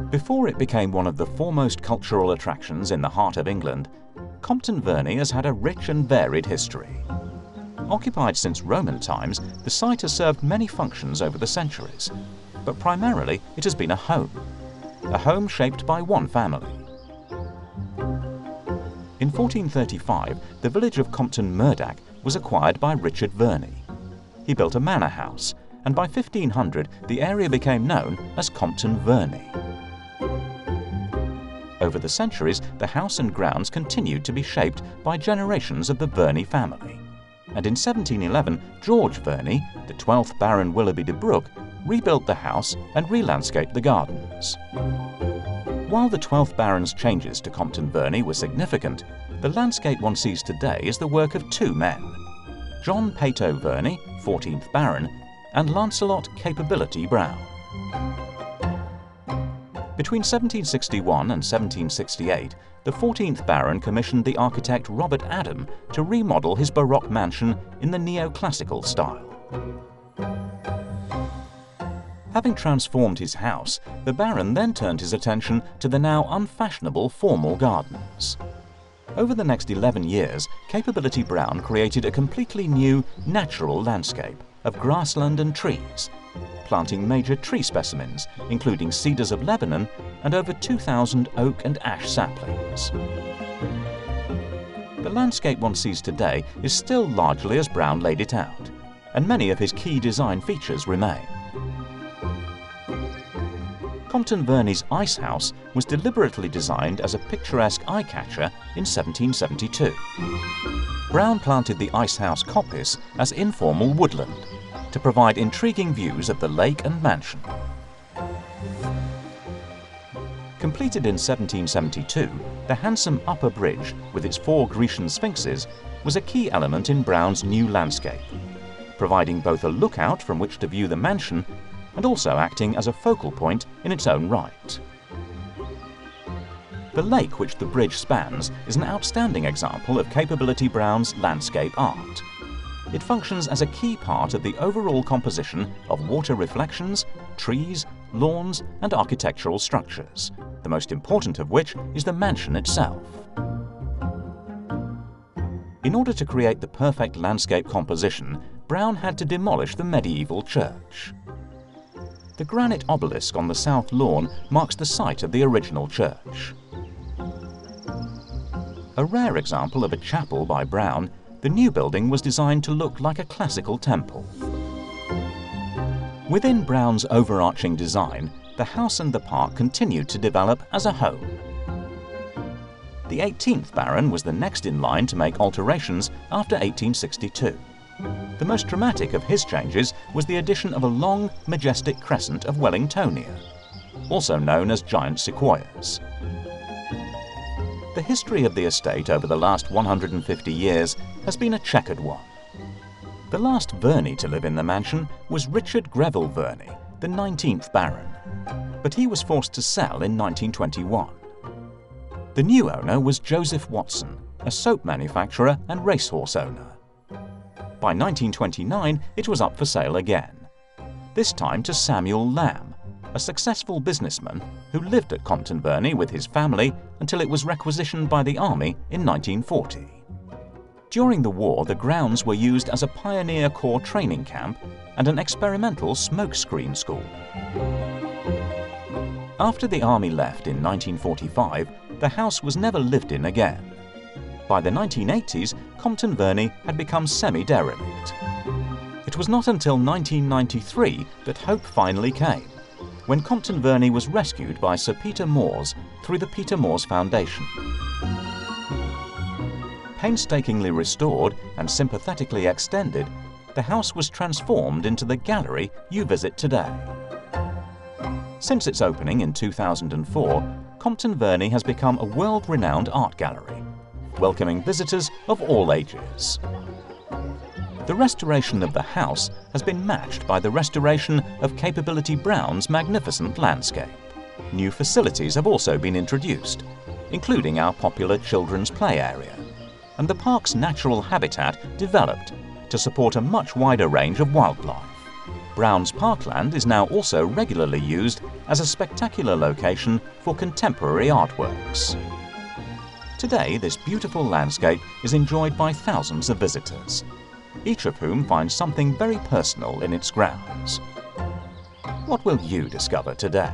Before it became one of the foremost cultural attractions in the heart of England, Compton Verney has had a rich and varied history. Occupied since Roman times, the site has served many functions over the centuries, but primarily it has been a home shaped by one family. In 1435, the village of Compton Murdac was acquired by Richard Verney. He built a manor house, and by 1500 the area became known as Compton Verney. Over the centuries, the house and grounds continued to be shaped by generations of the Verney family. And in 1711, George Verney, the 12th Baron Willoughby de Brooke, rebuilt the house and re-landscaped the gardens. While the 12th Baron's changes to Compton Verney were significant, the landscape one sees today is the work of two men, John Peyto Verney, 14th Baron, and Lancelot Capability Brown. Between 1761 and 1768, the 14th Baron commissioned the architect Robert Adam to remodel his Baroque mansion in the neoclassical style. Having transformed his house, the Baron then turned his attention to the now unfashionable formal gardens. Over the next 11 years, Capability Brown created a completely new, natural landscape of grassland and trees, planting major tree specimens, including cedars of Lebanon and over 2,000 oak and ash saplings. The landscape one sees today is still largely as Brown laid it out, and many of his key design features remain. Compton Verney's ice house was deliberately designed as a picturesque eye-catcher in 1772. Brown planted the ice house coppice as informal woodland to provide intriguing views of the lake and mansion. Completed in 1772, the handsome upper bridge with its 4 Grecian sphinxes was a key element in Brown's new landscape, providing both a lookout from which to view the mansion and also acting as a focal point in its own right. The lake which the bridge spans is an outstanding example of Capability Brown's landscape art. It functions as a key part of the overall composition of water reflections, trees, lawns, and architectural structures, the most important of which is the mansion itself. In order to create the perfect landscape composition, Brown had to demolish the medieval church. The granite obelisk on the south lawn marks the site of the original church. A rare example of a chapel by Brown, the new building was designed to look like a classical temple. Within Brown's overarching design, the house and the park continued to develop as a home. The 18th Baron was the next in line to make alterations after 1862. The most dramatic of his changes was the addition of a long, majestic crescent of Wellingtonia, also known as giant sequoias. The history of the estate over the last 150 years has been a checkered one. The last Verney to live in the mansion was Richard Greville Verney, the 19th Baron, but he was forced to sell in 1921. The new owner was Joseph Watson, a soap manufacturer and racehorse owner. By 1929, it was up for sale again, this time to Samuel Lamb, a successful businessman who lived at Compton Verney with his family until it was requisitioned by the Army in 1940. During the war, the grounds were used as a Pioneer Corps training camp and an experimental smokescreen school. After the Army left in 1945, the house was never lived in again. By the 1980s, Compton Verney had become semi-derelict. It was not until 1993 that hope finally came, when Compton Verney was rescued by Sir Peter Moores through the Peter Moores Foundation. Painstakingly restored and sympathetically extended, the house was transformed into the gallery you visit today. Since its opening in 2004, Compton Verney has become a world-renowned art gallery, welcoming visitors of all ages. The restoration of the house has been matched by the restoration of Capability Brown's magnificent landscape. New facilities have also been introduced, including our popular children's play area, and the park's natural habitat developed to support a much wider range of wildlife. Brown's Parkland is now also regularly used as a spectacular location for contemporary artworks. Today, this beautiful landscape is enjoyed by thousands of visitors, each of whom finds something very personal in its grounds. What will you discover today?